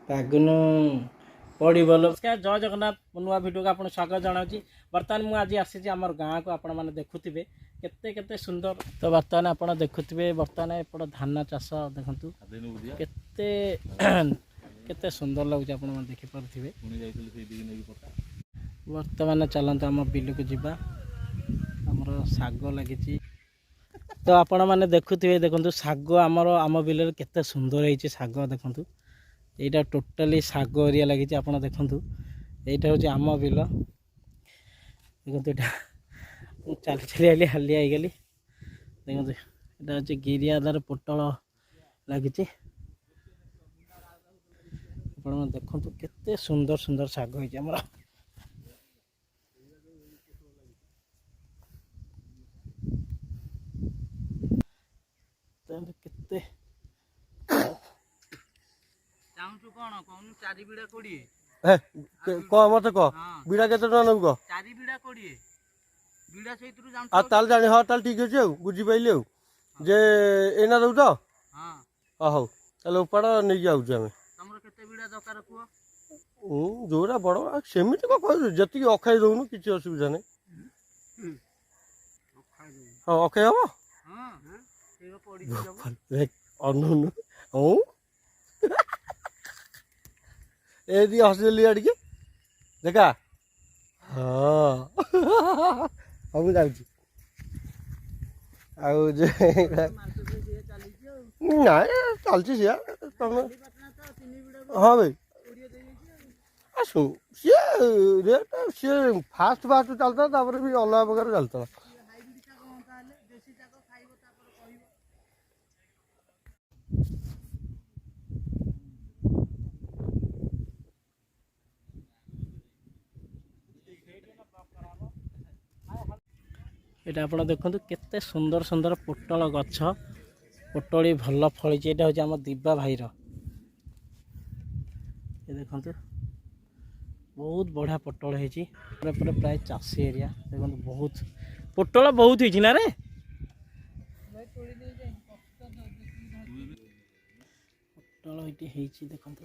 ପାଗୁନୁ ପଡ଼ିବ ନମସ୍କାର ଜୟ ଜଗନ୍ନାଥ ନୂଆ ଭିଡ଼ିଓକୁ ଆପଣ ସ୍ୱାଗତ ଜଣାଉଛି। ବର୍ତ୍ତମାନ ମୁଁ ଆଜି ଆସିଛି ଆମର ଗାଁକୁ। ଆପଣମାନେ ଦେଖୁଥିବେ କେତେ କେତେ ସୁନ୍ଦର। ତ ବର୍ତ୍ତମାନ ଆପଣ ଦେଖୁଥିବେ ବର୍ତ୍ତମାନ ଏପଟ ଧାନ ଚାଷ ଦେଖନ୍ତୁ କେତେ କେତେ ସୁନ୍ଦର ଲାଗୁଛି ଆପଣମାନେ ଦେଖିପାରୁଥିବେ। ବର୍ତ୍ତମାନ ଚାଲନ୍ତୁ ଆମ ବିଲକୁ ଯିବା। ଆମର ଶାଗ ଲାଗିଛି ତ ଆପଣମାନେ ଦେଖୁଥିବେ। ଦେଖନ୍ତୁ ଶାଗ ଆମ ବିଲରେ କେତେ ସୁନ୍ଦର ହେଇଛି। ଶାଗ ଦେଖନ୍ତୁ এইটা ଟୋଟାଲି ଶାଗ ଏରିଆ ଲାଗିଛି। ଆପଣ ଦେଖନ୍ତୁ এইଟା ହେଉଛି ଆମ ବିଲ। ଦେଖନ୍ତୁ ଏଇଟା ମୁଁ ଚାଲି ଚାଲି ଆଇଲି ହାଲିଆ ହେଇଗଲି। ଦେଖନ୍ତୁ ଏଇଟା ହେଉଛି ଗିରିଆଦାର ପୋଟଳ ଲାଗିଛି। ଆପଣମାନେ ଦେଖନ୍ତୁ କେତେ ସୁନ୍ଦର ସୁନ୍ଦର ଶାଗ ହେଇଛି ଆମର। କେତେ ଚାହୁଁଛୁ କଣ କହୁନୁ? 4 ବିଡ଼ା 20 କହ ମତେ କହ ବିଡ଼ା କେତେ ଟଙ୍କା ନେବୁ କହ? 4 ବିଡ଼ା 20 ବିଡ଼ା ସେଇଥିରୁ ଆଉ ତାହେଲେ ଜାଣି ହଁ ତାହେଲେ ଠିକ୍ ଅଛି ଆଉ ବୁଝିପାରିଲି ଆଉ ଯେ ଏଇନା ଦେବୁ ତ? ହଁ ହଉ ତାହେଲେ ଉପାଡ଼ ନେଇକି ଆଉଛୁ ଆମେ। ତମର କେତେ ବିଡ଼ା ଦରକାର କୁହ? ଯୋଉଟା ବଡ଼ ସେମିତି କଣ କହିବୁ ଯେତିକି ଅଖାଇ ଦଉନୁ କିଛି ଅସୁବିଧା ନାହିଁ। ହଁ ଅଖାଇ ହବ ଅନଉନୁ ହଉ ଏଠି ହସିଦେଲି ଟିକେ ଦେଖା। ହଁ ହଉ ମୁଁ ଯାଉଛି ଆଉ ଯେ ନାଇଁ ଚାଲିଛି ସିଆ ତମେ ହଁ ଭାଇ ସିଏ ରେଟ୍ ସିଏ ଫାଷ୍ଟ ଚାଲିଥିଲା ତାପରେ ବି ଅଲଗା ପ୍ରକାର ଚାଲିଥିଲା। ଏଇଟା ଆପଣ ଦେଖନ୍ତୁ କେତେ ସୁନ୍ଦର ସୁନ୍ଦର ପୋଟଳ ଗଛ। ପୋଟଳି ଭଲ ଫଳିଛି। ଏଇଟା ହେଉଛି ଆମ ଦିବା ଭାଇର। ଏ ଦେଖନ୍ତୁ ବହୁତ ବଢ଼ିଆ ପୋଟଳ ହେଇଛି। ଏପଟେ ପ୍ରାୟ ଚାଷୀ ଏରିଆ। ଦେଖନ୍ତୁ ବହୁତ ପୋଟଳ ବହୁତ ହେଇଛି ନା ରେ। ପୋଟଳ ଏଇଠି ହେଇଛି ଦେଖନ୍ତୁ।